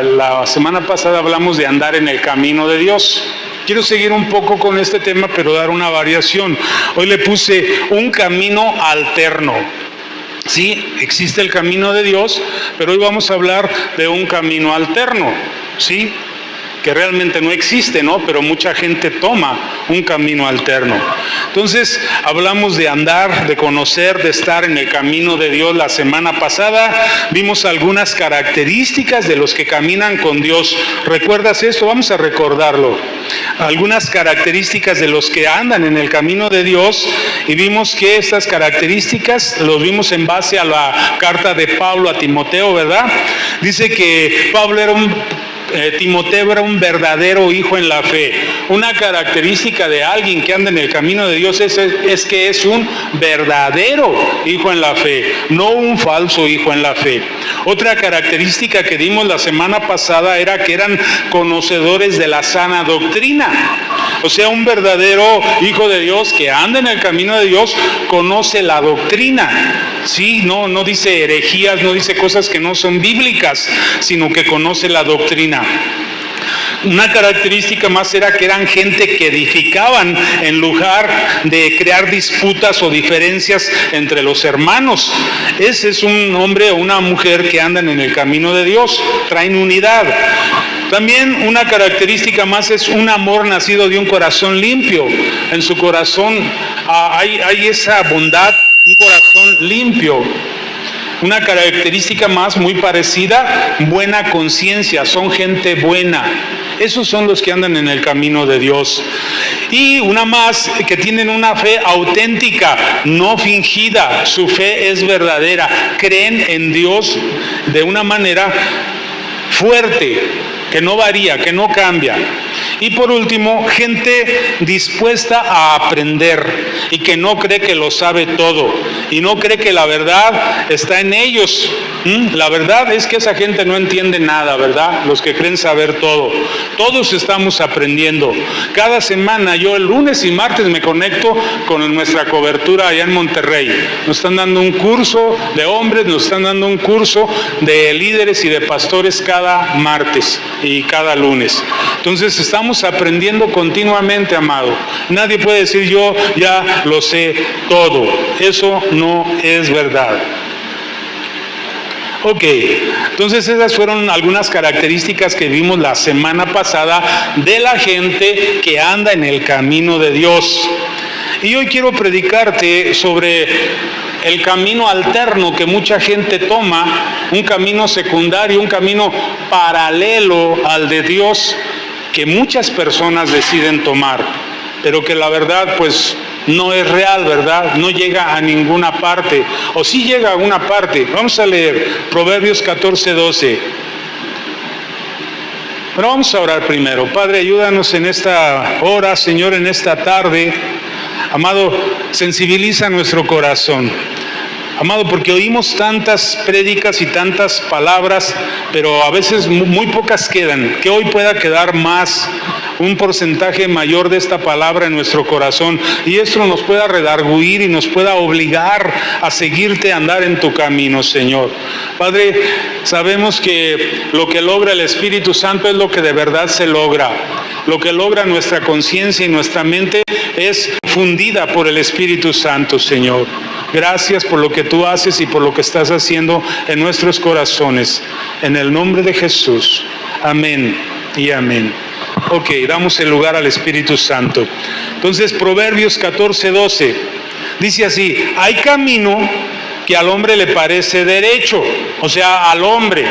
La semana pasada hablamos de andar en el camino de Dios. Quiero seguir un poco con este tema, pero dar una variación. Hoy le puse un camino alterno. Sí, existe el camino de Dios, pero hoy vamos a hablar de un camino alterno, ¿sí? Que realmente no existe, ¿no? Pero mucha gente toma un camino alterno. Entonces, hablamos de andar, de conocer, de estar en el camino de Dios. La semana pasada vimos algunas características de los que caminan con Dios. ¿Recuerdas esto? Vamos a recordarlo. Algunas características de los que andan en el camino de Dios, y vimos que estas características los vimos en base a la carta de Pablo a Timoteo, ¿verdad? Dice que Timoteo era un verdadero hijo en la fe. Una característica de alguien que anda en el camino de Dios es que es un verdadero hijo en la fe, no un falso hijo en la fe. Otra característica que dimos la semana pasada era que eran conocedores de la sana doctrina. O sea, un verdadero hijo de Dios que anda en el camino de Dios conoce la doctrina. Sí, no dice herejías, no dice cosas que no son bíblicas, sino que conoce la doctrina. Una característica más era que eran gente que edificaban en lugar de crear disputas o diferencias entre los hermanos. Ese es un hombre o una mujer que andan en el camino de Dios, traen unidad. También una característica más es un amor nacido de un corazón limpio. En su corazón hay esa bondad, un corazón limpio. Una característica más muy parecida, buena conciencia, son gente buena. Esos son los que andan en el camino de Dios. Y una más, que tienen una fe auténtica, no fingida. Su fe es verdadera. Creen en Dios de una manera fuerte, que no varía, que no cambia. Y por último, gente dispuesta a aprender y que no cree que lo sabe todo y no cree que la verdad está en ellos. La verdad es que esa gente no entiende nada, ¿verdad? Los que creen saber todo. Todos estamos aprendiendo. Cada semana yo el lunes y martes me conecto con nuestra cobertura allá en Monterrey. Nos están dando un curso de hombres, nos están dando un curso de líderes y de pastores cada martes y cada lunes. Entonces estamos aprendiendo continuamente, amado. Nadie puede decir yo ya lo sé todo. Eso no es verdad. Ok, entonces esas fueron algunas características que vimos la semana pasada de la gente que anda en el camino de Dios. Y hoy quiero predicarte sobre el camino alterno que mucha gente toma, un camino secundario, un camino paralelo al de Dios que muchas personas deciden tomar, pero que la verdad pues no es real, ¿verdad? No llega a ninguna parte, o sí llega a una parte. Vamos a leer Proverbios 14:12. Pero vamos a orar primero. Padre, ayúdanos en esta hora, Señor, en esta tarde. Amado, sensibiliza nuestro corazón. Amado, porque oímos tantas prédicas y tantas palabras, pero a veces muy pocas quedan. Que hoy pueda quedar más, un porcentaje mayor de esta palabra en nuestro corazón, y esto nos pueda redarguir y nos pueda obligar a seguirte, a andar en tu camino, Señor. Padre, sabemos que lo que logra el Espíritu Santo es lo que de verdad se logra. Lo que logra nuestra conciencia y nuestra mente es fundida por el Espíritu Santo, Señor. Gracias por lo que tú haces y por lo que estás haciendo en nuestros corazones. En el nombre de Jesús. Amén y amén. Ok, damos el lugar al Espíritu Santo. Entonces, Proverbios 14:12 dice así: hay camino que al hombre le parece derecho, o sea, al hombre.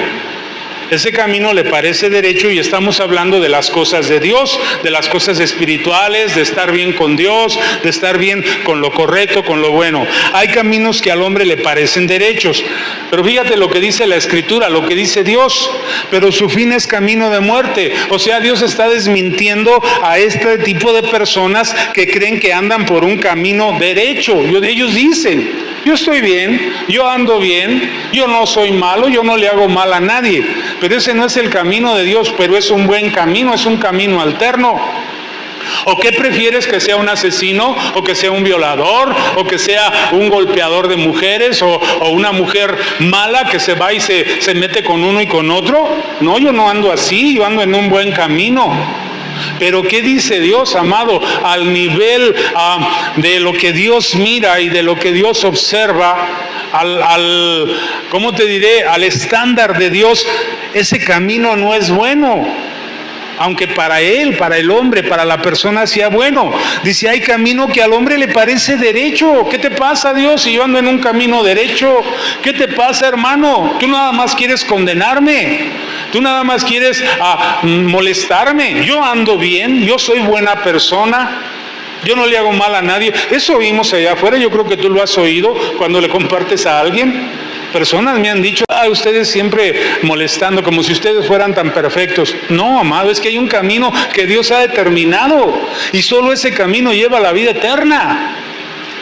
Ese camino le parece derecho, y estamos hablando de las cosas de Dios, de las cosas espirituales, de estar bien con Dios, de estar bien con lo correcto, con lo bueno. Hay caminos que al hombre le parecen derechos, pero fíjate lo que dice la Escritura, lo que dice Dios: pero su fin es camino de muerte. O sea, Dios está desmintiendo a este tipo de personas que creen que andan por un camino derecho. Ellos dicen: yo estoy bien, yo ando bien, yo no soy malo, yo no le hago mal a nadie. Pero ese no es el camino de Dios, pero es un buen camino, es un camino alterno. ¿O qué prefieres, que sea un asesino, o que sea un violador, o que sea un golpeador de mujeres, o una mujer mala que se va y se mete con uno y con otro? No, yo no ando así, yo ando en un buen camino. Pero ¿qué dice Dios, amado? Al nivel de lo que Dios mira y de lo que Dios observa, ¿cómo te diré? Al estándar de Dios, ese camino no es bueno. Aunque para él, para el hombre, para la persona sea bueno. Dice, hay camino que al hombre le parece derecho. ¿Qué te pasa, Dios, si yo ando en un camino derecho? ¿Qué te pasa, hermano? Tú nada más quieres condenarme. Tú nada más quieres molestarme. Yo ando bien, yo soy buena persona. Yo no le hago mal a nadie. Eso oímos allá afuera, yo creo que tú lo has oído cuando le compartes a alguien. Personas me han dicho, ustedes siempre molestando, como si ustedes fueran tan perfectos. No, amado, es que hay un camino que Dios ha determinado y solo ese camino lleva a la vida eterna.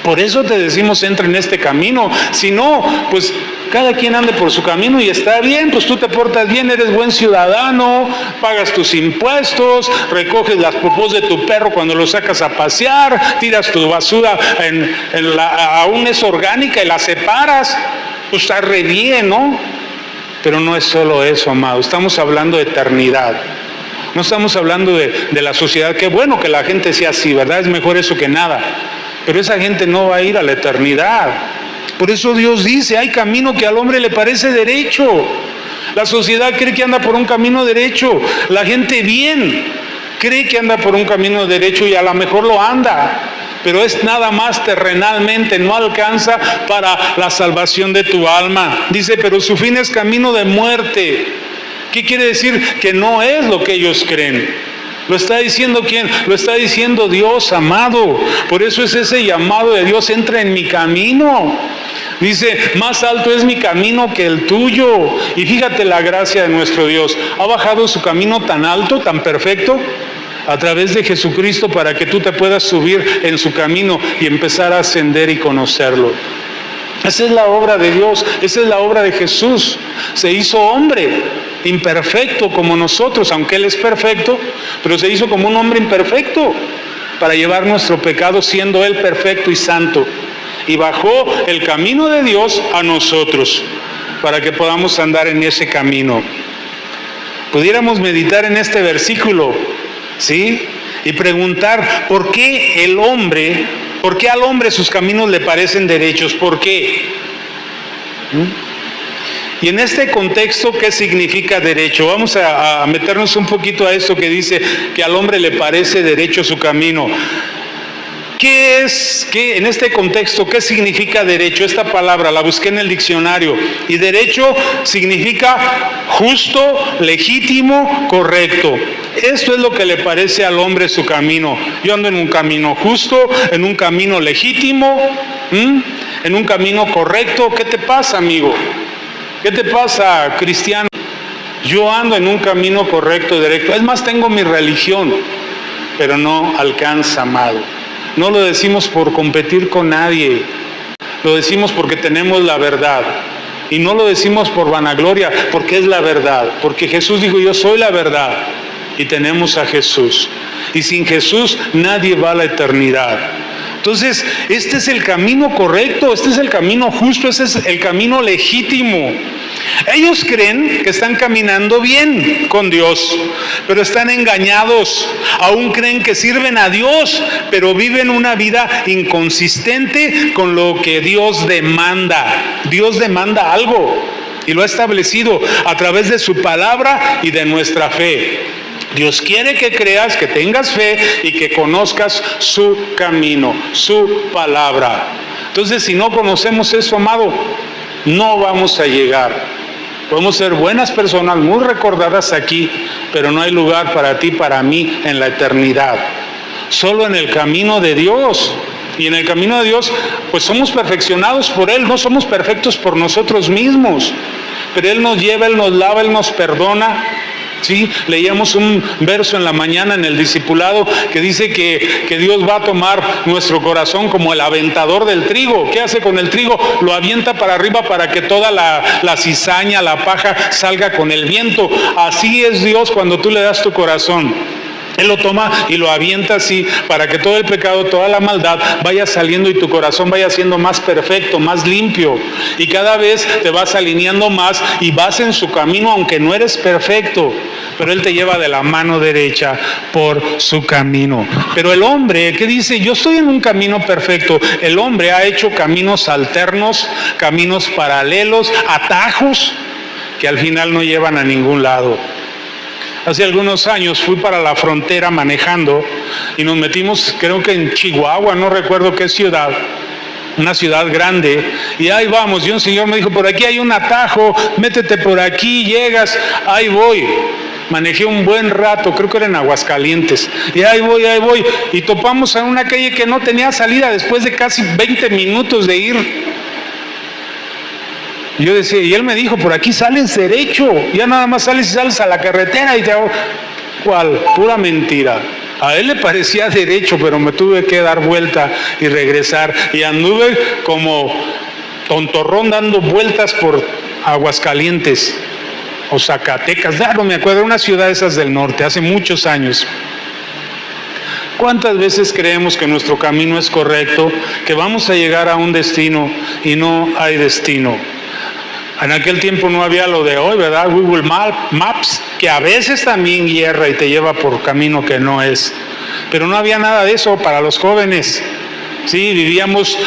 Por eso te decimos, entra en este camino. Si no, pues cada quien ande por su camino y está bien, pues tú te portas bien, eres buen ciudadano, pagas tus impuestos, recoges las popós de tu perro cuando lo sacas a pasear, tiras tu basura aún es orgánica y la separas. Pues está re bien, ¿no? Pero no es solo eso, amado. Estamos hablando de eternidad. No estamos hablando de la sociedad. Qué bueno que la gente sea así, ¿verdad? Es mejor eso que nada. Pero esa gente no va a ir a la eternidad. Por eso Dios dice, hay camino que al hombre le parece derecho. La sociedad cree que anda por un camino derecho. La gente bien cree que anda por un camino derecho y a lo mejor lo anda. Pero es nada más terrenalmente, no alcanza para la salvación de tu alma. Dice, pero su fin es camino de muerte. ¿Qué quiere decir? Que no es lo que ellos creen. ¿Lo está diciendo quién? Lo está diciendo Dios, amado. Por eso es ese llamado de Dios, entra en mi camino. Dice, más alto es mi camino que el tuyo. Y fíjate la gracia de nuestro Dios. Ha bajado su camino tan alto, tan perfecto, a través de Jesucristo, para que tú te puedas subir en su camino y empezar a ascender y conocerlo. Esa es la obra de Dios, esa es la obra de Jesús. Se hizo hombre, imperfecto como nosotros, aunque Él es perfecto, pero se hizo como un hombre imperfecto para llevar nuestro pecado, siendo Él perfecto y santo. Y bajó el camino de Dios a nosotros, para que podamos andar en ese camino. Pudiéramos meditar en este versículo, ¿sí? Y preguntar, ¿por qué al hombre sus caminos le parecen derechos? ¿Por qué? Y en este contexto, ¿qué significa derecho? Vamos a meternos un poquito a esto que dice que al hombre le parece derecho su camino. En este contexto, qué significa derecho? Esta palabra la busqué en el diccionario. Y derecho significa justo, legítimo, correcto. Esto es lo que le parece al hombre su camino. Yo ando en un camino justo, en un camino legítimo, en un camino correcto. ¿Qué te pasa, amigo? ¿Qué te pasa, cristiano? Yo ando en un camino correcto, directo. Es más, tengo mi religión, pero no alcanza, amado. No lo decimos por competir con nadie, lo decimos porque tenemos la verdad. Y no lo decimos por vanagloria, porque es la verdad. Porque Jesús dijo, yo soy la verdad. Y tenemos a Jesús. Y sin Jesús nadie va a la eternidad. Entonces, este es el camino correcto, este es el camino justo, este es el camino legítimo. Ellos creen que están caminando bien con Dios, pero están engañados. Aún creen que sirven a Dios, pero viven una vida inconsistente con lo que Dios demanda. Dios demanda algo y lo ha establecido a través de su palabra y de nuestra fe. Dios quiere que creas, que tengas fe y que conozcas su camino, su palabra. Entonces, si no conocemos eso, amado, no vamos a llegar. Podemos ser buenas personas, muy recordadas aquí, pero no hay lugar para ti, para mí, en la eternidad. Solo en el camino de Dios. Y en el camino de Dios, pues somos perfeccionados por Él, no somos perfectos por nosotros mismos. Pero Él nos lleva, Él nos lava, Él nos perdona. Sí, leíamos un verso en la mañana en el discipulado que dice que Dios va a tomar nuestro corazón como el aventador del trigo. ¿Qué hace con el trigo? Lo avienta para arriba para que toda la cizaña, la paja salga con el viento. Así es Dios cuando tú le das tu corazón. Él lo toma y lo avienta así para que todo el pecado, toda la maldad vaya saliendo y tu corazón vaya siendo más perfecto, más limpio. Y cada vez te vas alineando más y vas en su camino aunque no eres perfecto. Pero Él te lleva de la mano derecha por su camino. Pero el hombre que dice, yo estoy en un camino perfecto, el hombre ha hecho caminos alternos, caminos paralelos, atajos que al final no llevan a ningún lado. Hace algunos años fui para la frontera manejando y nos metimos, creo que en Chihuahua, no recuerdo qué ciudad, una ciudad grande, y ahí vamos, y un señor me dijo, por aquí hay un atajo, métete por aquí, llegas, ahí voy. Manejé un buen rato, creo que era en Aguascalientes, y ahí voy, y topamos en una calle que no tenía salida después de casi 20 minutos de ir. Yo decía, y él me dijo, por aquí sales derecho, ya nada más sales a la carretera y te hago, ¿cuál? Pura mentira. A él le parecía derecho, pero me tuve que dar vuelta y regresar, y anduve como tontorrón dando vueltas por Aguascalientes o Zacatecas, no me acuerdo, una ciudad de esas del norte, hace muchos años. ¿Cuántas veces creemos que nuestro camino es correcto, que vamos a llegar a un destino y no hay destino? En aquel tiempo no había lo de hoy, ¿verdad? Google Maps, que a veces también hierra y te lleva por camino que no es. Pero no había nada de eso para los jóvenes. Sí, vivíamos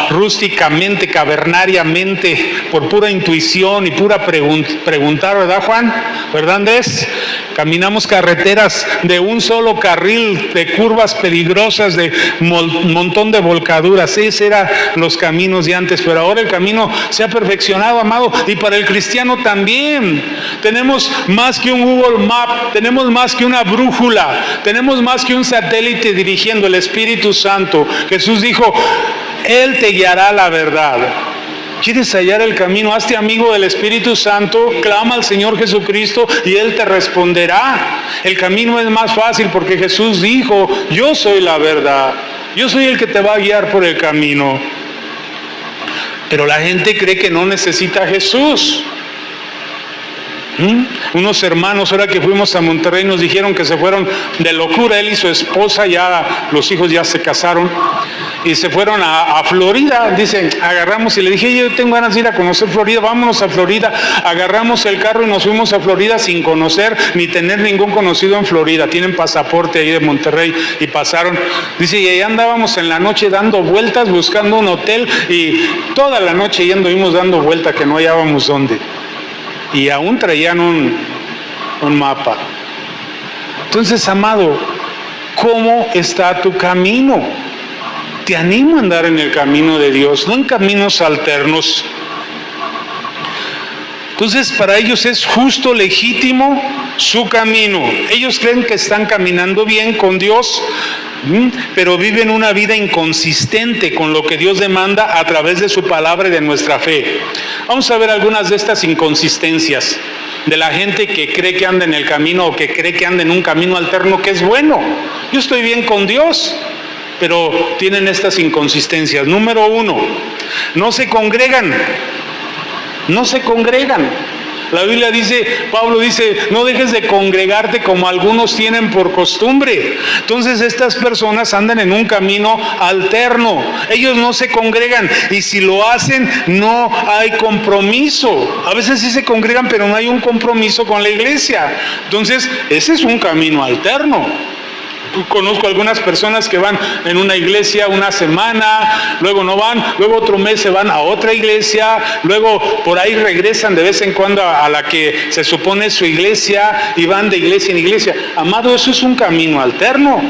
rústicamente, cavernariamente, por pura intuición y pura preguntar, ¿verdad, Juan? ¿Verdad, Andrés? Caminamos carreteras de un solo carril, de curvas peligrosas, de montón de volcaduras. Esos eran los caminos de antes, pero ahora el camino se ha perfeccionado, amado, y para el cristiano también. Tenemos más que un Google Map, tenemos más que una brújula, tenemos más que un satélite dirigiendo, el Espíritu Santo. Jesús dijo, Él te guiará a la verdad. ¿Quieres hallar el camino? Hazte amigo del Espíritu Santo, clama al Señor Jesucristo y Él te responderá. El camino es más fácil porque Jesús dijo, yo soy la verdad, yo soy el que te va a guiar por el camino. Pero la gente cree que no necesita a Jesús. Unos hermanos, ahora que fuimos a Monterrey, nos dijeron que se fueron de locura, él y su esposa, ya los hijos ya se casaron, y se fueron a Florida. Dicen, agarramos, y le dije, yo tengo ganas de ir a conocer Florida, vámonos a Florida. Agarramos el carro y nos fuimos a Florida sin conocer ni tener ningún conocido en Florida. Tienen pasaporte ahí de Monterrey y pasaron. Dice, y ahí andábamos en la noche dando vueltas, buscando un hotel, y toda la noche ya anduvimos dando vueltas que no hallábamos dónde. Y aún traían un mapa. Entonces, amado, ¿cómo está tu camino? Te animo a andar en el camino de Dios, no en caminos alternos. Entonces, para ellos es justo, legítimo su camino. Ellos creen que están caminando bien con Dios, pero viven una vida inconsistente con lo que Dios demanda a través de su palabra y de nuestra fe. Vamos a ver algunas de estas inconsistencias de la gente que cree que anda en el camino o que cree que anda en un camino alterno que es bueno. Yo estoy bien con Dios, pero tienen estas inconsistencias. Número 1, no se congregan. No se congregan. La Biblia dice, Pablo dice, no dejes de congregarte como algunos tienen por costumbre. Entonces estas personas andan en un camino alterno. Ellos no se congregan y si lo hacen no hay compromiso. A veces sí se congregan pero no hay un compromiso con la iglesia. Entonces ese es un camino alterno. Conozco algunas personas que van en una iglesia una semana, luego no van, luego otro mes se van a otra iglesia, luego por ahí regresan de vez en cuando a la que se supone es su iglesia y van de iglesia en iglesia. Amado, eso es un camino alterno.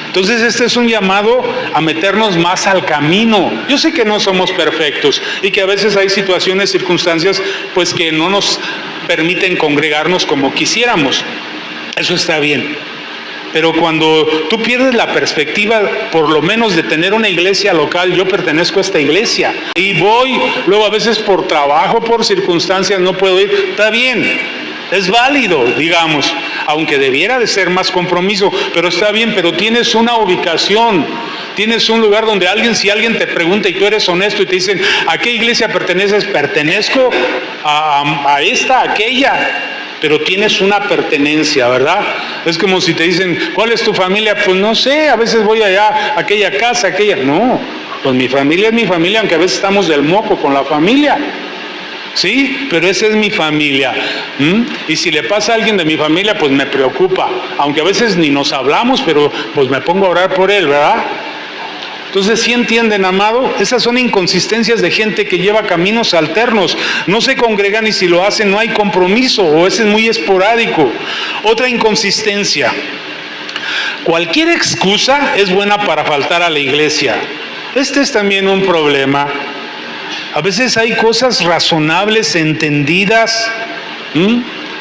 Entonces este es un llamado a meternos más al camino. Yo sé que no somos perfectos y que a veces hay situaciones, circunstancias, pues que no nos permiten congregarnos como quisiéramos. Eso está bien. Pero cuando tú pierdes la perspectiva, por lo menos de tener una iglesia local, yo pertenezco a esta iglesia y voy, luego a veces por trabajo, por circunstancias no puedo ir, está bien, es válido, digamos, aunque debiera de ser más compromiso, pero está bien, pero tienes una ubicación, tienes un lugar donde si alguien te pregunta y tú eres honesto y te dicen, ¿a qué iglesia perteneces? Pertenezco a esta, a aquella. pero tienes una pertenencia, ¿verdad? Es como si te dicen, ¿cuál es tu familia? Pues no sé, a veces voy allá, a aquella casa, aquella. No, pues mi familia es mi familia, aunque a veces estamos del moco con la familia. Sí, pero esa es mi familia. Y si le pasa a alguien de mi familia, pues me preocupa. Aunque a veces ni nos hablamos, pero pues me pongo a orar por él, ¿verdad? Entonces, ¿sí entienden, amado? Esas son inconsistencias de gente que lleva caminos alternos. No se congregan y si lo hacen no hay compromiso, o ese es muy esporádico. Otra inconsistencia. Cualquier excusa es buena para faltar a la iglesia. Este es también un problema. A veces hay cosas razonables, entendidas.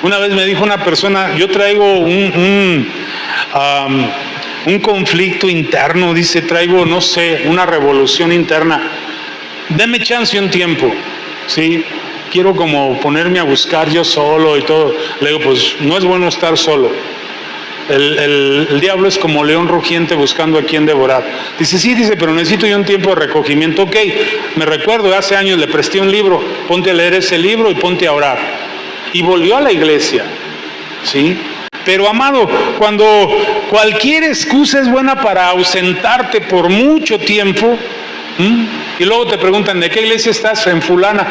Una vez me dijo una persona, yo traigo un conflicto interno, dice, traigo, no sé, una revolución interna. Deme chance un tiempo, ¿sí? Quiero como ponerme a buscar yo solo y todo. Le digo, pues no es bueno estar solo. El diablo es como león rugiente buscando a quien devorar. Dice, sí, dice, pero necesito yo un tiempo de recogimiento. Ok, me recuerdo, hace años le presté un libro, ponte a leer ese libro y ponte a orar. Y volvió a la iglesia, ¿sí? Pero amado, cuando cualquier excusa es buena para ausentarte por mucho tiempo, y luego te preguntan, ¿de qué iglesia estás? En fulana.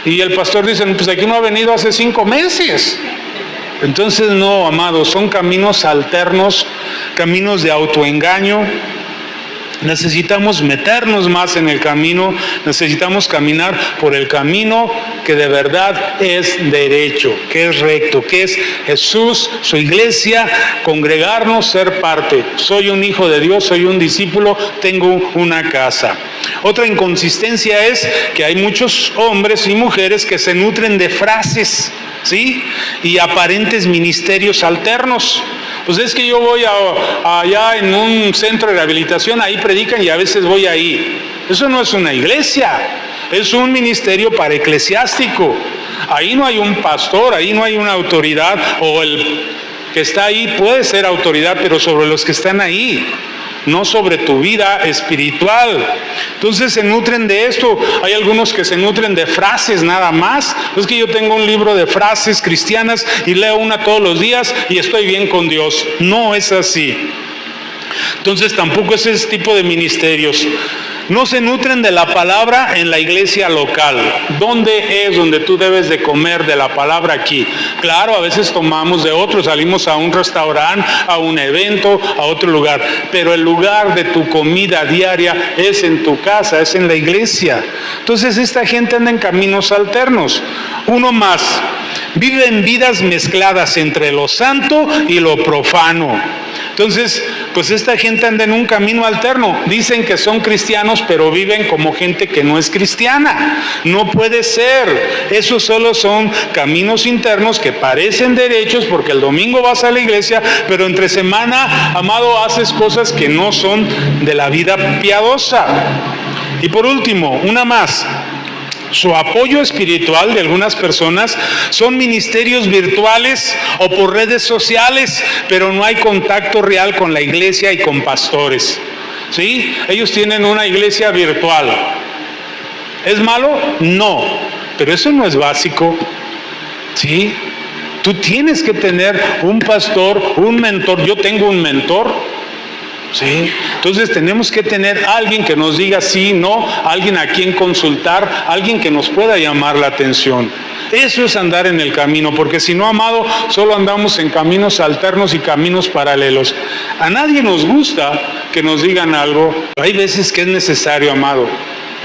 Y el pastor dice, pues aquí no ha venido hace 5 meses. Entonces no, amados, son caminos alternos, caminos de autoengaño. Necesitamos meternos más en el camino, necesitamos caminar por el camino que de verdad es derecho, que es recto, que es Jesús, su iglesia, congregarnos, ser parte. Soy un hijo de Dios, soy un discípulo, tengo una casa. Otra inconsistencia es que hay muchos hombres y mujeres que se nutren de frases, ¿sí? Y aparentes ministerios alternos. Pues es que yo voy allá en un centro de rehabilitación, ahí predican y a veces voy ahí. Eso no es una iglesia, es un ministerio para eclesiástico. Ahí no hay un pastor, ahí no hay una autoridad, o el que está ahí puede ser autoridad, pero sobre los que están ahí, no sobre tu vida espiritual. Entonces se nutren de esto. Hay algunos que se nutren de frases nada más. Es que yo tengo un libro de frases cristianas y leo una todos los días y estoy bien con Dios. No es así. Entonces tampoco es ese tipo de ministerios. No se nutren de la palabra en la iglesia local. ¿Dónde es donde tú debes de comer de la palabra aquí? Claro, a veces tomamos de otro, salimos a un restaurante, a un evento, a otro lugar. Pero el lugar de tu comida diaria es en tu casa, es en la iglesia. Entonces esta gente anda en caminos alternos. Uno más, viven vidas mezcladas entre lo santo y lo profano. Entonces, pues esta gente anda en un camino alterno. Dicen que son cristianos, pero viven como gente que no es cristiana. No puede ser. Esos solo son caminos internos que parecen derechos porque el domingo vas a la iglesia, pero entre semana, amado, haces cosas que no son de la vida piadosa. Y por último, una más. Su apoyo espiritual de algunas personas son ministerios virtuales o por redes sociales, pero no hay contacto real con la iglesia y con pastores. ¿Sí? Ellos tienen una iglesia virtual. ¿Es malo? No, pero eso no es básico. ¿Sí? Tú tienes que tener un pastor, un mentor. Yo tengo un mentor. ¿Sí? Entonces tenemos que tener alguien que nos diga sí, no, alguien a quien consultar, alguien que nos pueda llamar la atención. Eso es andar en el camino, porque si no, amado, solo andamos en caminos alternos y caminos paralelos. A nadie nos gusta que nos digan algo. Hay veces que es necesario, amado,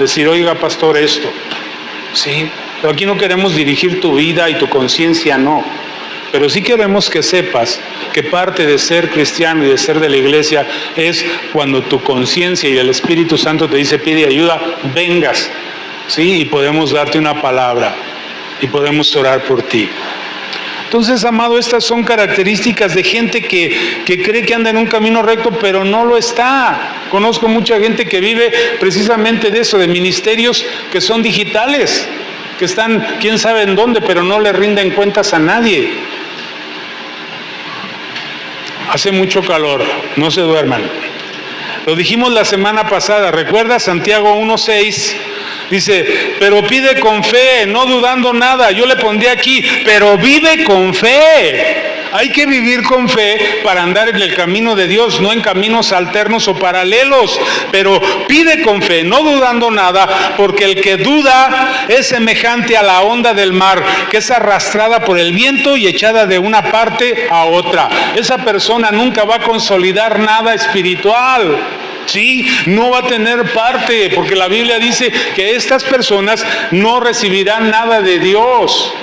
decir, oiga, pastor, esto. ¿Sí? Pero aquí no queremos dirigir tu vida y tu conciencia, no. Pero sí queremos que sepas que parte de ser cristiano y de ser de la iglesia es cuando tu conciencia y el Espíritu Santo te dice, pide ayuda, vengas, ¿sí? Y podemos darte una palabra y podemos orar por ti. Entonces, amado, estas son características de gente que cree que anda en un camino recto, pero no lo está. Conozco mucha gente que vive precisamente de eso, de ministerios que son digitales, que están quién sabe en dónde, pero no le rinden cuentas a nadie. Hace mucho calor, no se duerman. Lo dijimos la semana pasada, ¿recuerda Santiago 1:6? Dice, pero pide con fe, no dudando nada. Yo le pondré aquí, pero vive con fe. Hay que vivir con fe para andar en el camino de Dios, no en caminos alternos o paralelos. Pero pide con fe, no dudando nada, porque el que duda es semejante a la onda del mar, que es arrastrada por el viento y echada de una parte a otra. Esa persona nunca va a consolidar nada espiritual. Sí, no va a tener parte, porque la Biblia dice que estas personas no recibirán nada de Dios.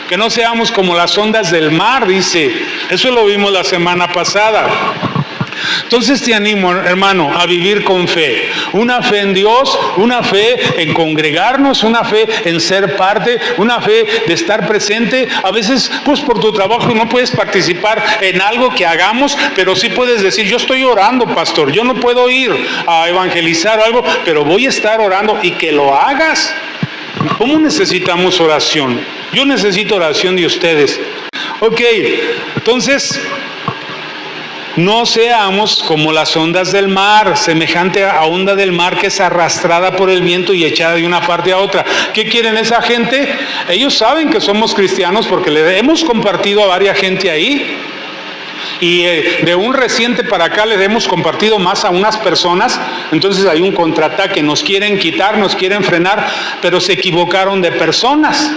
Que no seamos como las ondas del mar, dice. Eso lo vimos la semana pasada. Entonces te animo, hermano, a vivir con fe. Una fe en Dios, una fe en congregarnos, una fe en ser parte, una fe de estar presente. A veces, pues por tu trabajo no puedes participar en algo que hagamos, pero sí puedes decir, yo estoy orando, pastor, yo no puedo ir a evangelizar o algo, pero voy a estar orando, y que lo hagas. ¿Cómo necesitamos oración? Yo necesito oración de ustedes. Ok, entonces, no seamos como las ondas del mar, semejante a onda del mar que es arrastrada por el viento y echada de una parte a otra. ¿Qué quieren esa gente? Ellos saben que somos cristianos porque le hemos compartido a varias gente ahí. Y de un reciente para acá les hemos compartido más a unas personas. Entonces hay un contraataque, nos quieren quitar, nos quieren frenar, pero se equivocaron de personas.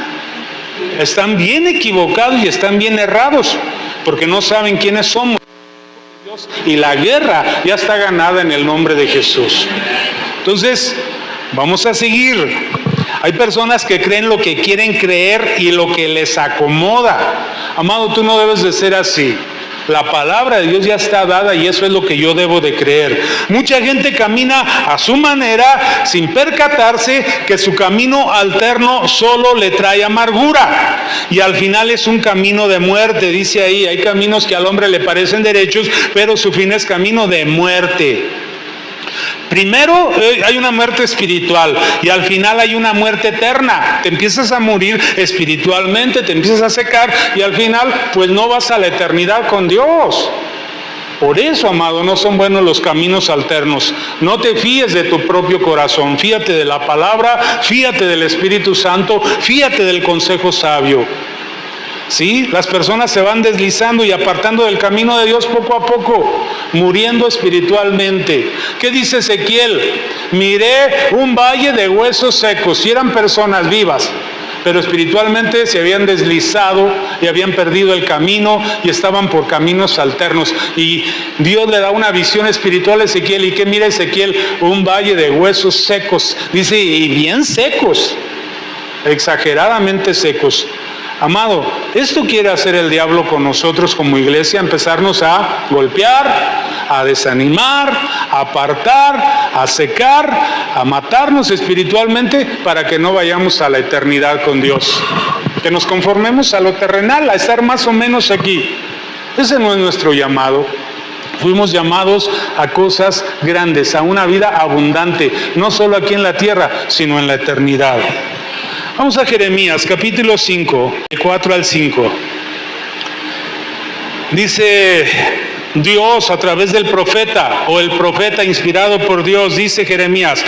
Están bien equivocados y están bien errados, porque no saben quiénes somos. Y la guerra ya está ganada en el nombre de Jesús. Entonces, vamos a seguir. Hay personas que creen lo que quieren creer y lo que les acomoda. Amado, tú no debes de ser así. La palabra de Dios ya está dada y eso es lo que yo debo de creer. Mucha gente camina a su manera sin percatarse que su camino alterno solo le trae amargura. Y al final es un camino de muerte, dice ahí. Hay caminos que al hombre le parecen derechos, pero su fin es camino de muerte. Primero hay una muerte espiritual y al final hay una muerte eterna. Te empiezas a morir espiritualmente, te empiezas a secar y al final pues no vas a la eternidad con Dios. Por eso, amado, no son buenos los caminos alternos. No te fíes de tu propio corazón, fíate de la palabra, fíate del Espíritu Santo, fíate del consejo sabio. ¿Sí? Las personas se van deslizando y apartando del camino de Dios poco a poco, muriendo espiritualmente. ¿Qué dice Ezequiel? Miré un valle de huesos secos, y eran personas vivas, pero espiritualmente se habían deslizado y habían perdido el camino y estaban por caminos alternos. Y Dios le da una visión espiritual a Ezequiel. ¿Y qué mira Ezequiel? Un valle de huesos secos. Dice, y bien secos, exageradamente secos. Amado, esto quiere hacer el diablo con nosotros como iglesia, empezarnos a golpear, a desanimar, a apartar, a secar, a matarnos espiritualmente para que no vayamos a la eternidad con Dios. Que nos conformemos a lo terrenal, a estar más o menos aquí. Ese no es nuestro llamado. Fuimos llamados a cosas grandes, a una vida abundante, no solo aquí en la tierra, sino en la eternidad. Vamos a Jeremías, capítulo 5, del 4 al 5. Dice Dios a través del profeta, o el profeta inspirado por Dios, dice Jeremías,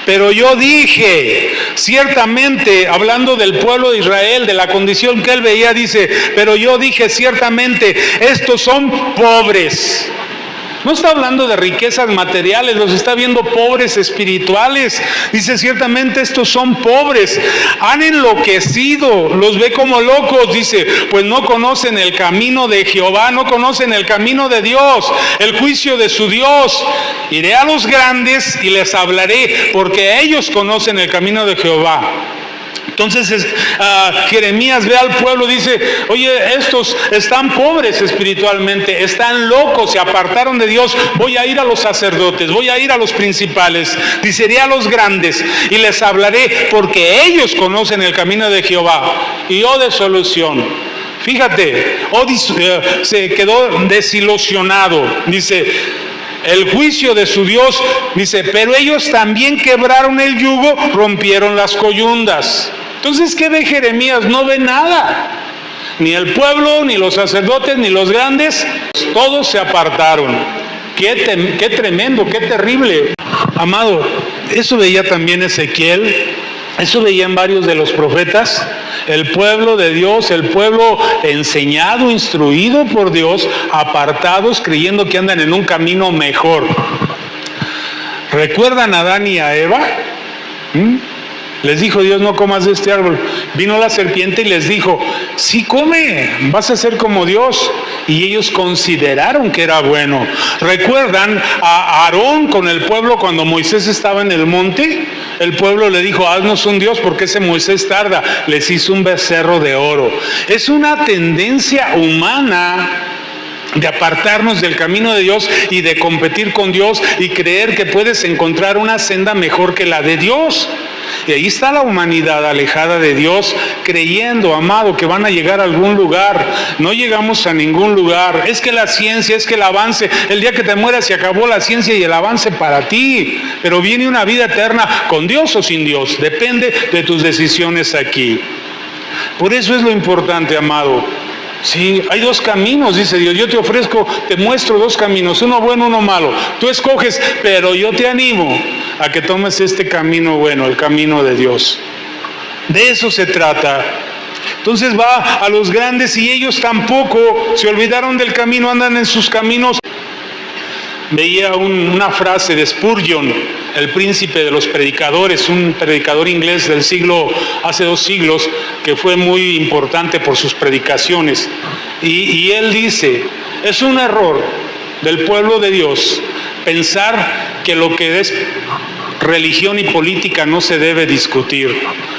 pero yo dije, ciertamente, hablando del pueblo de Israel, de la condición que él veía, dice, pero yo dije, ciertamente, estos son pobres. No está hablando de riquezas materiales, los está viendo pobres espirituales. Dice, ciertamente estos son pobres, han enloquecido, los ve como locos. Dice, pues no conocen el camino de Jehová, no conocen el camino de Dios, el juicio de su Dios. Iré a los grandes y les hablaré, porque ellos conocen el camino de Jehová. Entonces Jeremías ve al pueblo, dice, oye, estos están pobres espiritualmente, están locos, se apartaron de Dios. Voy a ir a los sacerdotes, voy a ir a los principales, dice, iré a los grandes y les hablaré, porque ellos conocen el camino de Jehová. Y de solución. Fíjate, se quedó desilusionado, dice, el juicio de su Dios, dice, pero ellos también quebraron el yugo, rompieron las coyundas. Entonces, ¿qué ve Jeremías? No ve nada. Ni el pueblo, ni los sacerdotes, ni los grandes, todos se apartaron. Qué tremendo, qué terrible. Amado, eso veía también Ezequiel. Eso veía en varios de los profetas. El pueblo de Dios, el pueblo enseñado, instruido por Dios, apartados, creyendo que andan en un camino mejor. ¿Recuerdan a Adán y a Eva? Les dijo Dios, no comas de este árbol. Vino la serpiente y les dijo, sí, come, vas a ser como Dios. Y ellos consideraron que era bueno. ¿Recuerdan a Aarón con el pueblo cuando Moisés estaba en el monte? El pueblo le dijo, haznos un Dios porque ese Moisés tarda. Les hizo un becerro de oro. Es una tendencia humana de apartarnos del camino de Dios y de competir con Dios y creer que puedes encontrar una senda mejor que la de Dios. Y ahí está la humanidad alejada de Dios, creyendo, amado, que van a llegar a algún lugar. No llegamos a ningún lugar. Es que la ciencia, es que el avance, el día que te mueras se acabó la ciencia y el avance para ti. Pero viene una vida eterna con Dios o sin Dios. Depende de tus decisiones aquí. Por eso es lo importante, amado. Sí, hay dos caminos, dice Dios. Yo te ofrezco, te muestro dos caminos, uno bueno, uno malo. Tú escoges, pero yo te animo a que tomes este camino bueno, el camino de Dios. De eso se trata. Entonces va a los grandes y ellos tampoco se olvidaron del camino, andan en sus caminos. Veía una frase de Spurgeon, el príncipe de los predicadores, un predicador inglés del hace 2 siglos, que fue muy importante por sus predicaciones. Y él dice, es un error del pueblo de Dios pensar que lo que es religión y política no se debe discutir.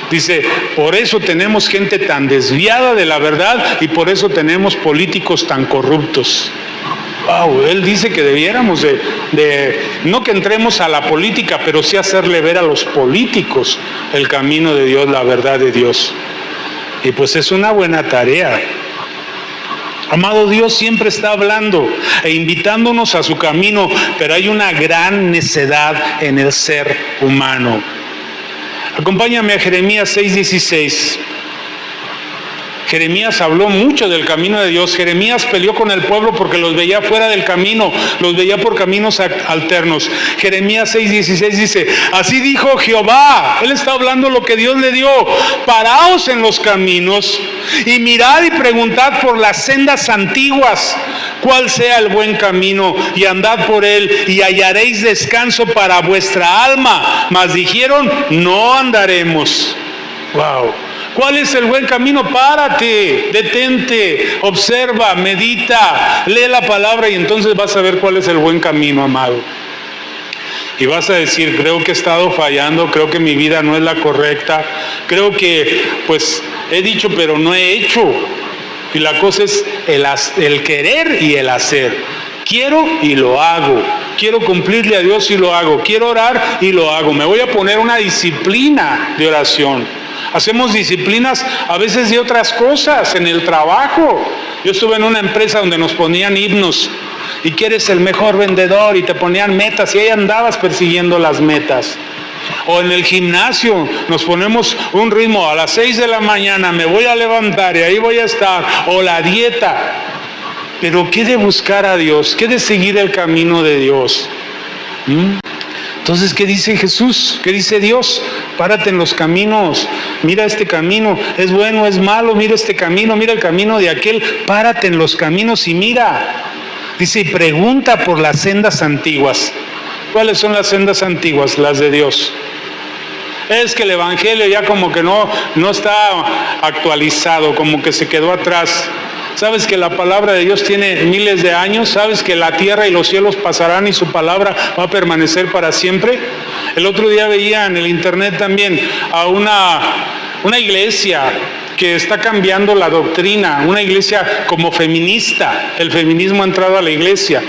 Dice, por eso tenemos gente tan desviada de la verdad y por eso tenemos políticos tan corruptos. Wow, él dice que debiéramos no que entremos a la política, pero sí hacerle ver a los políticos el camino de Dios, la verdad de Dios. Y pues es una buena tarea. Amado, Dios siempre está hablando e invitándonos a su camino, pero hay una gran necedad en el ser humano. Acompáñame a Jeremías 6:16. Jeremías habló mucho del camino de Dios. Jeremías peleó con el pueblo porque los veía fuera del camino, los veía por caminos alternos. Jeremías 6:16 dice, así dijo Jehová, él está hablando lo que Dios le dio, paraos en los caminos y mirad y preguntad por las sendas antiguas, cuál sea el buen camino, y andad por él y hallaréis descanso para vuestra alma. Mas dijeron, no andaremos. Wow. ¿Cuál es el buen camino? Párate, detente, observa, medita, lee la palabra y entonces vas a ver cuál es el buen camino, amado. Y vas a decir, creo que he estado fallando, creo que mi vida no es la correcta, creo que pues he dicho pero no he hecho. Y la cosa es el querer y el hacer. Quiero y lo hago. Quiero cumplirle a Dios y lo hago. Quiero orar y lo hago. Me voy a poner una disciplina de oración. Hacemos disciplinas a veces de otras cosas, en el trabajo. Yo estuve en una empresa donde nos ponían himnos y que eres el mejor vendedor y te ponían metas y ahí andabas persiguiendo las metas. O en el gimnasio nos ponemos un ritmo, a las 6 de la mañana me voy a levantar y ahí voy a estar. O la dieta. Pero ¿qué de buscar a Dios? ¿Qué de seguir el camino de Dios? Entonces, ¿qué dice Jesús? ¿Qué dice Dios? Párate en los caminos, mira este camino, es bueno, es malo, mira este camino, mira el camino de aquel, párate en los caminos y mira. Dice, y pregunta por las sendas antiguas. ¿Cuáles son las sendas antiguas? Las de Dios. Es que el evangelio ya como que no está actualizado, como que se quedó atrás. ¿Sabes que la palabra de Dios tiene miles de años? ¿Sabes que la tierra y los cielos pasarán y su palabra va a permanecer para siempre? El otro día veía en el internet también a una iglesia que está cambiando la doctrina, una iglesia como feminista. El feminismo ha entrado a la iglesia.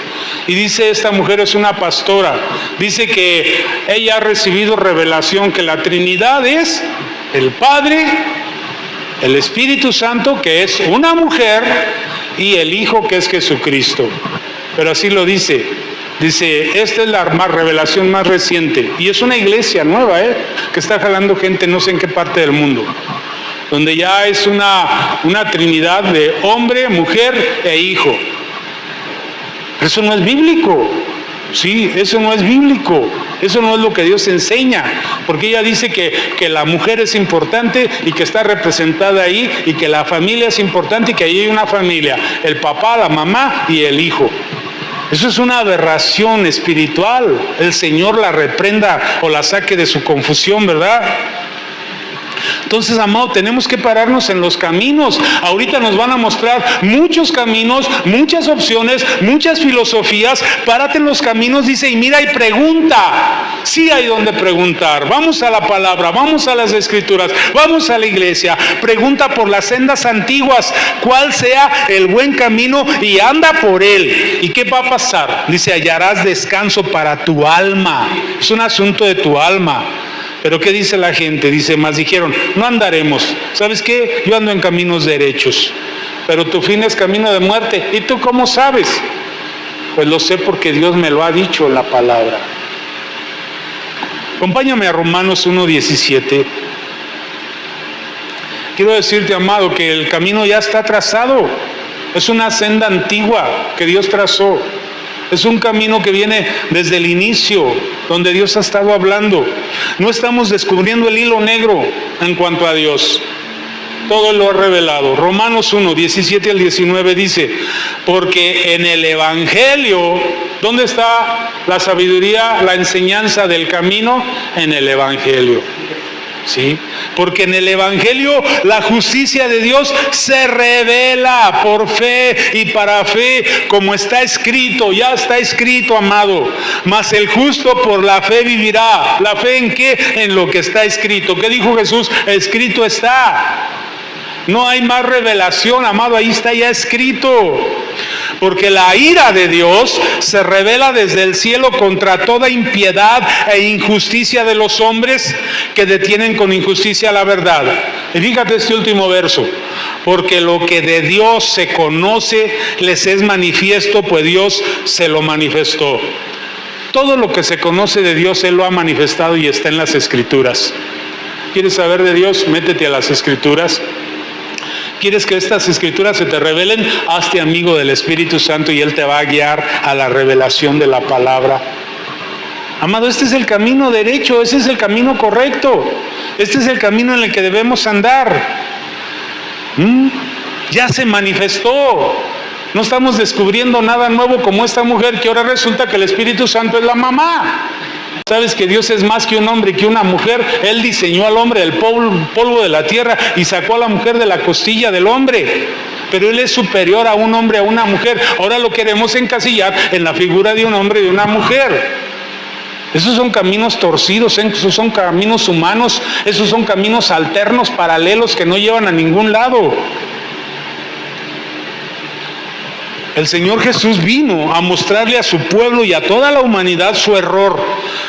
Y dice, esta mujer es una pastora, dice que ella ha recibido revelación que la Trinidad es el Padre, el Espíritu Santo, que es una mujer, y el Hijo, que es Jesucristo. Pero así lo dice. Dice, esta es la revelación más reciente. Y es una iglesia nueva, que está jalando gente no sé en qué parte del mundo. Donde ya es una trinidad de hombre, mujer e hijo. Eso no es bíblico. Sí, eso no es bíblico, eso no es lo que Dios enseña, porque ella dice que la mujer es importante y que está representada ahí, y que la familia es importante y que ahí hay una familia, el papá, la mamá y el hijo. Eso es una aberración espiritual. El Señor la reprenda o la saque de su confusión, ¿verdad? Entonces, amado, tenemos que pararnos en los caminos. Ahorita nos van a mostrar muchos caminos, muchas opciones, muchas filosofías. Párate en los caminos, dice, y mira y pregunta. Sí hay donde preguntar. Vamos a la palabra, vamos a las escrituras, vamos a la iglesia. Pregunta por las sendas antiguas, cuál sea el buen camino, y anda por él. ¿Y qué va a pasar? Dice, hallarás descanso para tu alma. Es un asunto de tu alma. Pero ¿qué dice la gente? Dice, más dijeron, no andaremos. ¿Sabes qué? Yo ando en caminos derechos, pero tu fin es camino de muerte. ¿Y tú cómo sabes? Pues lo sé porque Dios me lo ha dicho en la palabra. Acompáñame a Romanos 1:17. Quiero decirte, amado, que el camino ya está trazado. Es una senda antigua que Dios trazó. Es un camino que viene desde el inicio, donde Dios ha estado hablando. No estamos descubriendo el hilo negro en cuanto a Dios. Todo lo ha revelado. Romanos 1:17 al 19 dice, porque en el Evangelio, ¿dónde está la sabiduría, la enseñanza del camino? En el Evangelio. ¿Sí? Porque en el Evangelio la justicia de Dios se revela por fe y para fe, como está escrito, ya está escrito, amado. Mas el justo por la fe vivirá. ¿La fe en qué? En lo que está escrito. ¿Qué dijo Jesús? Escrito está. No hay más revelación, amado, ahí está ya escrito. Porque la ira de Dios se revela desde el cielo contra toda impiedad e injusticia de los hombres que detienen con injusticia la verdad. Y fíjate este último verso. Porque lo que de Dios se conoce les es manifiesto, pues Dios se lo manifestó. Todo lo que se conoce de Dios, Él lo ha manifestado y está en las Escrituras. ¿Quieres saber de Dios? Métete a las Escrituras. ¿Quieres que estas escrituras se te revelen? Hazte amigo del Espíritu Santo y Él te va a guiar a la revelación de la palabra. Amado, este es el camino derecho, ese es el camino correcto. Este es el camino en el que debemos andar. Ya se manifestó. No estamos descubriendo nada nuevo como esta mujer que ahora resulta que el Espíritu Santo es la mamá. ¿Sabes que Dios es más que un hombre y que una mujer? Él diseñó al hombre del polvo de la tierra y sacó a la mujer de la costilla del hombre. Pero Él es superior a un hombre, a una mujer. Ahora lo queremos encasillar en la figura de un hombre y de una mujer. Esos son caminos torcidos, esos son caminos humanos, esos son caminos alternos, paralelos, que no llevan a ningún lado. El Señor Jesús vino a mostrarle a su pueblo y a toda la humanidad su error.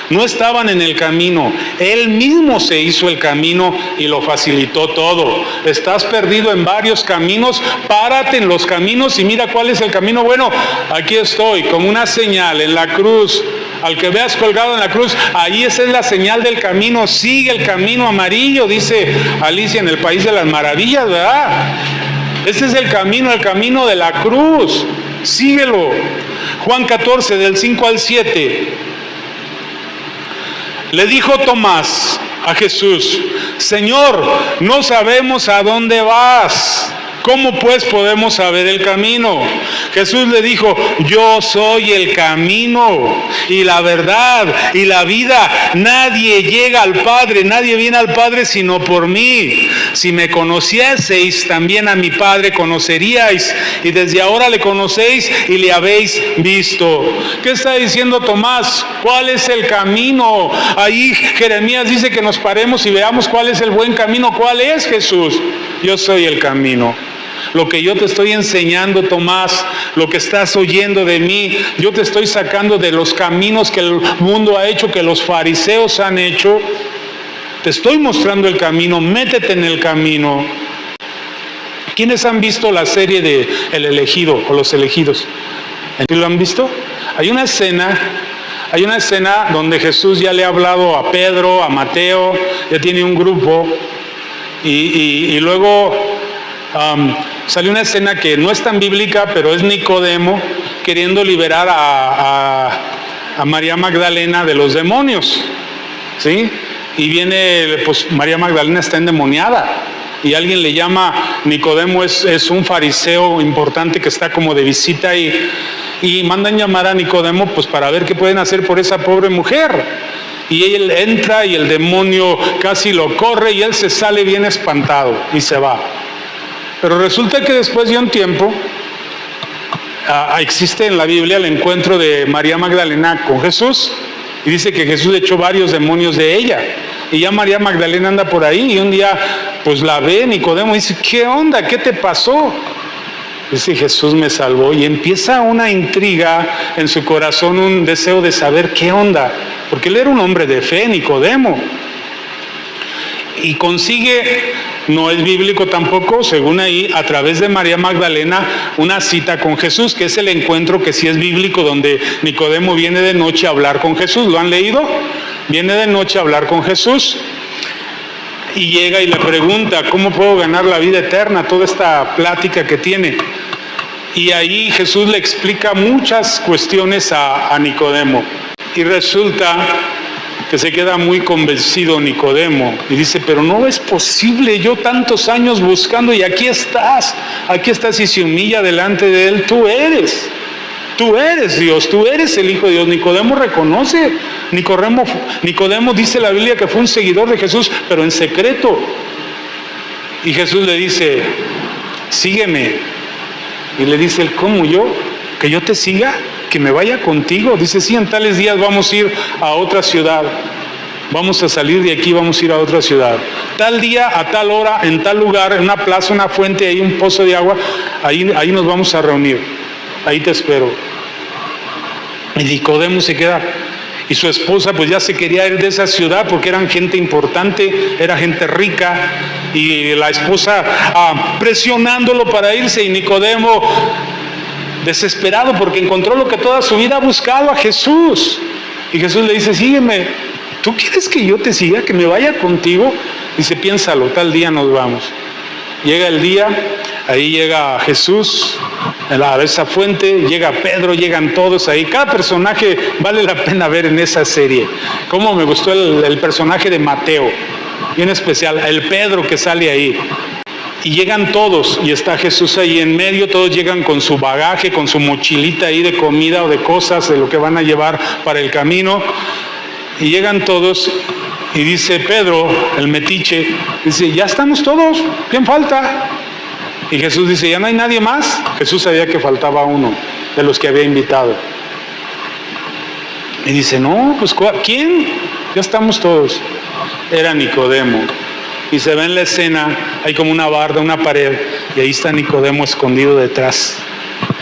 No estaban en el camino. Él mismo se hizo el camino y lo facilitó todo. Estás perdido en varios caminos. Párate en los caminos y mira cuál es el camino bueno. Aquí estoy, como una señal en la cruz. Al que veas colgado en la cruz, ahí esa es la señal del camino. Sigue el camino amarillo, dice Alicia en el País de las Maravillas, ¿verdad? Este es el camino de la cruz. Síguelo. Juan 14, del 5 al 7. Le dijo Tomás a Jesús, Señor, no sabemos a dónde vas. ¿Cómo pues podemos saber el camino? Jesús le dijo, yo soy el camino y la verdad y la vida. Nadie llega al Padre, nadie viene al Padre sino por mí. Si me conocieseis, también a mi Padre conoceríais. Y desde ahora le conocéis y le habéis visto. ¿Qué está diciendo Tomás? ¿Cuál es el camino? Ahí Jeremías dice que nos paremos y veamos cuál es el buen camino. ¿Cuál es, Jesús? Yo soy el camino. Lo que yo te estoy enseñando, Tomás, lo que estás oyendo de mí, yo te estoy sacando de los caminos que el mundo ha hecho, que los fariseos han hecho. Te estoy mostrando el camino, métete en el camino. ¿Quiénes han visto la serie de El Elegido o Los Elegidos? ¿Sí lo han visto? Hay una escena donde Jesús ya le ha hablado a Pedro, a Mateo, ya tiene un grupo y luego sale una escena que no es tan bíblica, pero es Nicodemo queriendo liberar a María Magdalena de los demonios, ¿sí? Y viene, pues María Magdalena está endemoniada. Y alguien le llama, Nicodemo es un fariseo importante que está como de visita y mandan llamar a Nicodemo pues para ver qué pueden hacer por esa pobre mujer. Y él entra y el demonio casi lo corre y él se sale bien espantado y se va. Pero resulta que después de un tiempo existe en la Biblia el encuentro de María Magdalena con Jesús y dice que Jesús echó varios demonios de ella. Y ya María Magdalena anda por ahí y un día pues la ve Nicodemo y dice, ¿qué onda? ¿Qué te pasó? Dice, Jesús me salvó. Y empieza una intriga en su corazón, un deseo de saber qué onda. Porque él era un hombre de fe, Nicodemo. Y consigue, no es bíblico tampoco, según ahí, a través de María Magdalena, una cita con Jesús, que es el encuentro que sí es bíblico, donde Nicodemo viene de noche a hablar con Jesús. ¿Lo han leído? Viene de noche a hablar con Jesús y llega y le pregunta, ¿cómo puedo ganar la vida eterna? Toda esta plática que tiene. Y ahí Jesús le explica muchas cuestiones a Nicodemo. Y resulta que se queda muy convencido Nicodemo y dice, pero no es posible, yo tantos años buscando y aquí estás y se humilla delante de él. Tú eres Dios, tú eres el Hijo de Dios. Nicodemo reconoce, Nicodemo dice la Biblia que fue un seguidor de Jesús, pero en secreto. Y Jesús le dice, sígueme. Y le dice él, ¿cómo yo? ¿Que yo te siga? ¿Que me vaya contigo? Dice, sí, en tales días vamos a ir a otra ciudad. Vamos a salir de aquí, vamos a ir a otra ciudad. Tal día, a tal hora, en tal lugar, en una plaza, una fuente, hay un pozo de agua, ahí nos vamos a reunir. Ahí te espero. Y Nicodemo se queda. Y su esposa pues ya se quería ir de esa ciudad porque eran gente importante, era gente rica. Y la esposa presionándolo para irse. Y Nicodemo desesperado porque encontró lo que toda su vida ha buscado, a Jesús. Y Jesús le dice, sígueme. ¿Tú quieres que yo te siga, que me vaya contigo? Dice, piénsalo, tal día nos vamos. Llega el día, ahí llega Jesús a esa fuente, llega Pedro, llegan todos ahí. Cada personaje vale la pena ver en esa serie. Cómo me gustó el personaje de Mateo, bien especial, el Pedro que sale ahí. Y llegan todos y está Jesús ahí en medio, todos llegan con su bagaje, con su mochilita ahí de comida o de cosas, de lo que van a llevar para el camino. Y llegan todos y dice Pedro, el metiche, dice, ya estamos todos, ¿quién falta? Y Jesús dice, ¿ya no hay nadie más? Jesús sabía que faltaba uno de los que había invitado. Y dice, no, pues ¿quién? Ya estamos todos. Era Nicodemo. Y se ve en la escena, hay como una barda, una pared, y ahí está Nicodemo escondido detrás,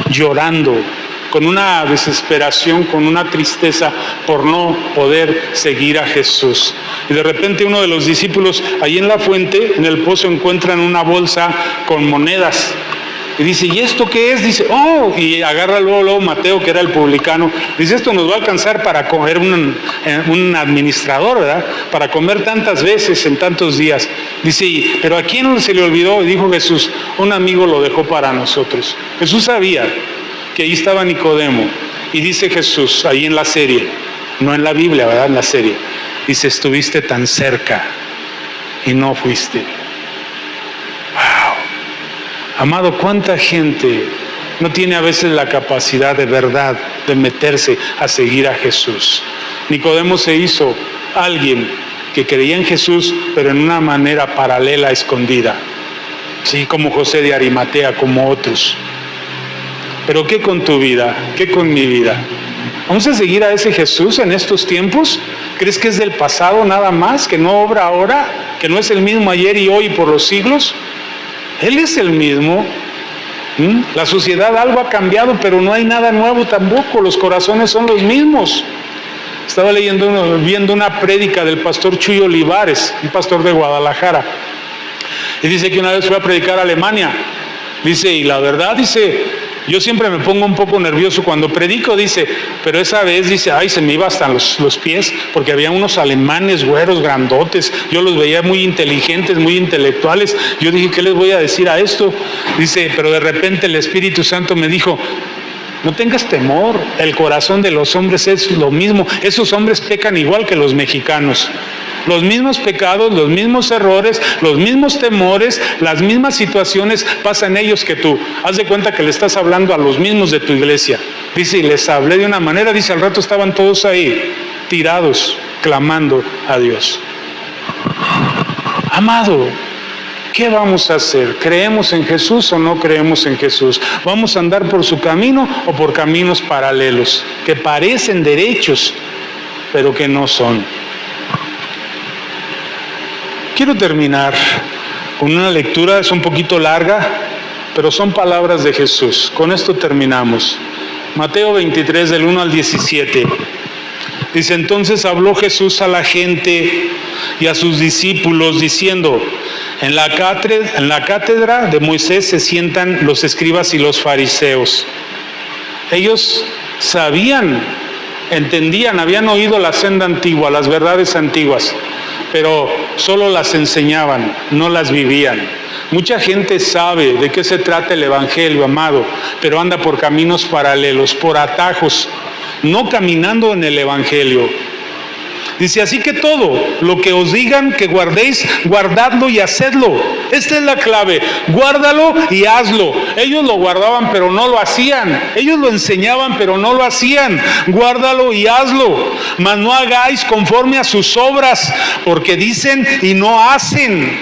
llorando, con una desesperación, con una tristeza por no poder seguir a Jesús. Y de repente uno de los discípulos, ahí en la fuente, en el pozo, encuentran una bolsa con monedas. Y dice, ¿y esto qué es? Dice, oh, y agarra luego Mateo, que era el publicano. Dice, esto nos va a alcanzar para comer un administrador, ¿verdad? Para comer tantas veces en tantos días. Dice, pero ¿a quién se le olvidó? Y dijo Jesús, un amigo lo dejó para nosotros. Jesús sabía que ahí estaba Nicodemo. Y dice Jesús, ahí en la serie, no en la Biblia, ¿verdad? En la serie. Dice, estuviste tan cerca y no fuiste. Wow. Amado, ¿cuánta gente no tiene a veces la capacidad de verdad de meterse a seguir a Jesús? Nicodemo se hizo alguien que creía en Jesús, pero en una manera paralela, escondida. Sí, como José de Arimatea, como otros. Pero ¿qué con tu vida? ¿Qué con mi vida? ¿Vamos a seguir a ese Jesús en estos tiempos? ¿Crees que es del pasado nada más? ¿Que no obra ahora? ¿Que no es el mismo ayer y hoy y por los siglos? Él es el mismo. La sociedad algo ha cambiado, pero no hay nada nuevo tampoco. Los corazones son los mismos. Estaba viendo una prédica del pastor Chuy Olivares, un pastor de Guadalajara. Y dice que una vez fue a predicar a Alemania. Dice, y la verdad, dice, yo siempre me pongo un poco nervioso cuando predico, dice, pero esa vez, dice, ay, se me iba hasta los pies, porque había unos alemanes güeros, grandotes, yo los veía muy inteligentes, muy intelectuales. Yo dije, ¿qué les voy a decir a esto? Dice, pero de repente el Espíritu Santo me dijo, No tengas temor, el corazón de los hombres es lo mismo. Esos hombres pecan igual que los mexicanos. Los mismos pecados, los mismos errores, los mismos temores, las mismas situaciones pasan ellos que tú. Haz de cuenta que le estás hablando a los mismos de tu iglesia. Dice, y les hablé de una manera, dice, al rato estaban todos ahí, tirados, clamando a Dios. Amado, ¿qué vamos a hacer? ¿Creemos en Jesús o no creemos en Jesús? ¿Vamos a andar por su camino o por caminos paralelos que parecen derechos, pero que no son? Quiero terminar con una lectura, es un poquito larga, pero son palabras de Jesús. Con esto terminamos. Mateo 23, del 1 al 17. Dice, entonces habló Jesús a la gente y a sus discípulos diciendo, en la cátedra de Moisés se sientan los escribas y los fariseos. Ellos sabían, entendían, habían oído la senda antigua, las verdades antiguas, pero solo las enseñaban, no las vivían. Mucha gente sabe de qué se trata el Evangelio, amado, pero anda por caminos paralelos, por atajos, no caminando en el Evangelio. Dice, así que todo lo que os digan que guardéis, guardadlo y hacedlo. Esta es la clave, guárdalo y hazlo. Ellos lo guardaban pero no lo hacían. Ellos lo enseñaban pero no lo hacían. Guárdalo y hazlo. Mas no hagáis conforme a sus obras, porque dicen y no hacen.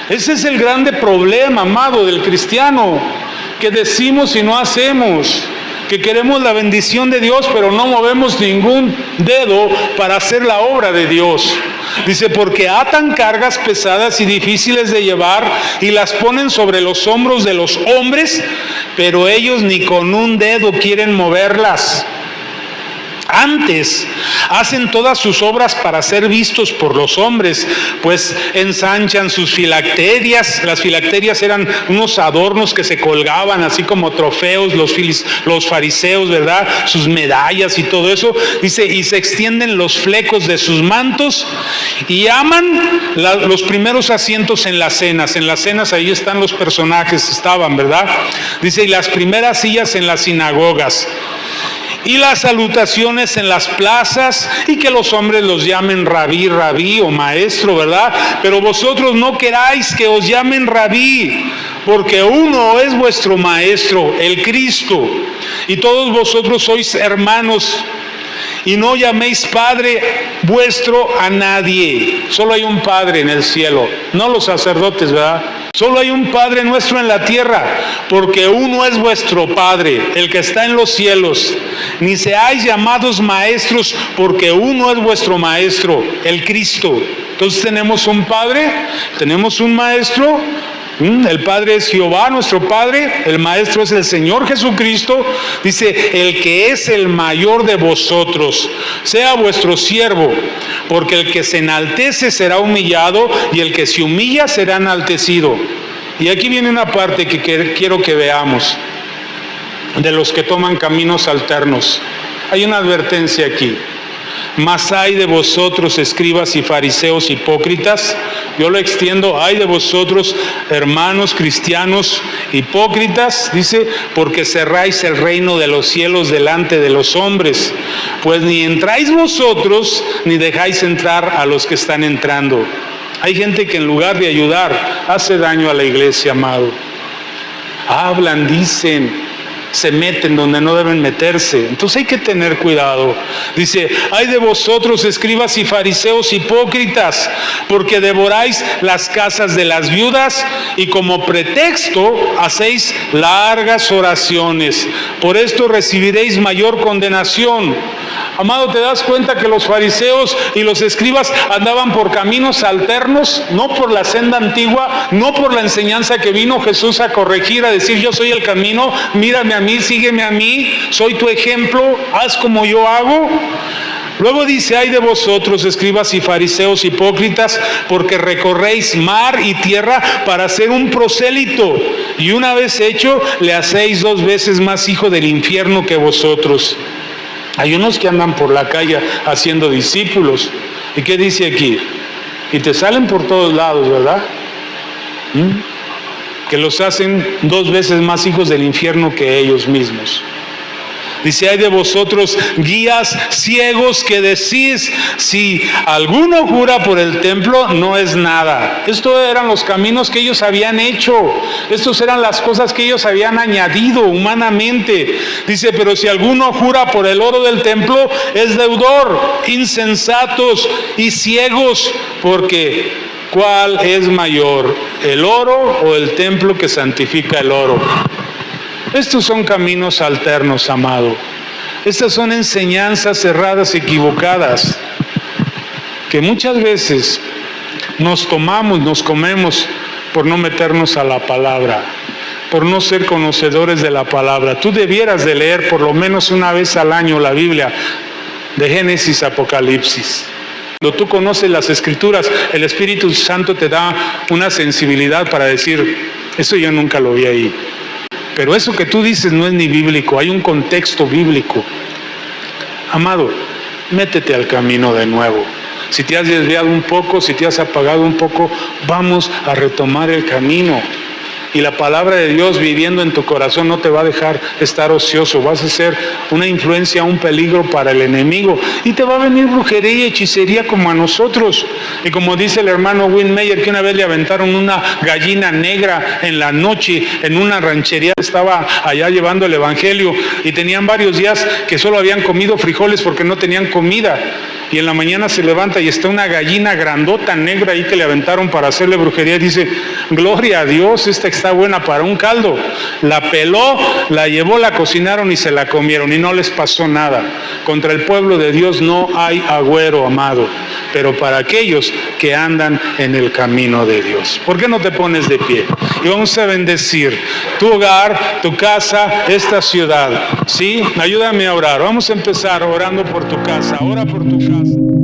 Ese es el grande problema, amado, del cristiano, que decimos y no hacemos. Que queremos la bendición de Dios, pero no movemos ningún dedo para hacer la obra de Dios. Dice, porque atan cargas pesadas y difíciles de llevar y las ponen sobre los hombros de los hombres, pero ellos ni con un dedo quieren moverlas. Antes hacen todas sus obras para ser vistos por los hombres, pues ensanchan sus filacterias. Las filacterias eran unos adornos que se colgaban así como trofeos, los fariseos, ¿verdad? Sus medallas y todo eso. Dice, y se extienden los flecos de sus mantos y aman los primeros asientos en las cenas. En las cenas ahí están los personajes, estaban, ¿verdad? Dice, y las primeras sillas en las sinagogas. Y las salutaciones en las plazas, y que los hombres los llamen rabí, rabí o maestro, ¿verdad? Pero vosotros no queráis que os llamen rabí, porque uno es vuestro maestro, el Cristo, y todos vosotros sois hermanos. Y no llaméis Padre vuestro a nadie. Solo hay un Padre en el cielo, no los sacerdotes, ¿verdad? Solo hay un Padre nuestro en la tierra, porque uno es vuestro Padre, el que está en los cielos. Ni seáis llamados maestros, porque uno es vuestro Maestro, el Cristo. Entonces tenemos un Padre, tenemos un Maestro. El Padre es Jehová, nuestro Padre. El Maestro es el Señor Jesucristo. Dice, el que es el mayor de vosotros, sea vuestro siervo, porque el que se enaltece será humillado, y el que se humilla será enaltecido. Y aquí viene una parte que quiero que veamos, de los que toman caminos alternos. Hay una advertencia aquí. Mas hay de vosotros, escribas y fariseos hipócritas. Yo lo extiendo, hay de vosotros, hermanos cristianos hipócritas, dice, porque cerráis el reino de los cielos delante de los hombres, pues ni entráis vosotros, ni dejáis entrar a los que están entrando. Hay gente que en lugar de ayudar, hace daño a la iglesia, amado. Hablan, dicen, se meten donde no deben meterse. Entonces hay que tener cuidado. Dice, ay de vosotros, escribas y fariseos hipócritas, porque devoráis las casas de las viudas y como pretexto hacéis largas oraciones. Por esto recibiréis mayor condenación. Amado, ¿te das cuenta que los fariseos y los escribas andaban por caminos alternos? No por la senda antigua, no por la enseñanza que vino Jesús a corregir, a decir, yo soy el camino, mírame a mí, sígueme a mí, soy tu ejemplo, haz como yo hago. Luego dice, ay de vosotros, escribas y fariseos hipócritas, porque recorréis mar y tierra para ser un prosélito, y una vez hecho, le hacéis 2 veces más hijo del infierno que vosotros. Hay unos que andan por la calle haciendo discípulos. ¿Y qué dice aquí? Y te salen por todos lados, ¿verdad? Que los hacen 2 veces más hijos del infierno que ellos mismos. Dice, hay de vosotros guías ciegos que decís, si alguno jura por el templo, no es nada. Estos eran los caminos que ellos habían hecho. Estos eran las cosas que ellos habían añadido humanamente. Dice, pero si alguno jura por el oro del templo, es deudor, insensatos y ciegos, porque ¿cuál es mayor, el oro o el templo que santifica el oro? Estos son caminos alternos, amado. Estas son enseñanzas erradas, equivocadas, que muchas veces nos comemos por no meternos a la palabra, por no ser conocedores de la palabra. Tú debieras de leer por lo menos una vez al año la Biblia, de Génesis a Apocalipsis. Cuando tú conoces las Escrituras, el Espíritu Santo te da una sensibilidad para decir, eso yo nunca lo vi ahí. Pero eso que tú dices no es ni bíblico, hay un contexto bíblico. Amado, métete al camino de nuevo. Si te has desviado un poco, si te has apagado un poco, vamos a retomar el camino. Y la palabra de Dios viviendo en tu corazón no te va a dejar estar ocioso. Vas a ser una influencia, un peligro para el enemigo. Y te va a venir brujería y hechicería como a nosotros. Y como dice el hermano Win Meyer, que una vez le aventaron una gallina negra en la noche en una ranchería. Estaba allá llevando el evangelio y tenían varios días que solo habían comido frijoles porque no tenían comida. Y en la mañana se levanta y está una gallina grandota negra ahí que le aventaron para hacerle brujería. Y dice, gloria a Dios, esta está buena para un caldo. La peló, la llevó, la cocinaron y se la comieron y no les pasó nada. Contra el pueblo de Dios no hay agüero, amado, pero para aquellos que andan en el camino de Dios. ¿Por qué no te pones de pie? Y vamos a bendecir tu hogar, tu casa, esta ciudad. ¿Sí? Ayúdame a orar. Vamos a empezar orando por tu casa. Ora por tu casa.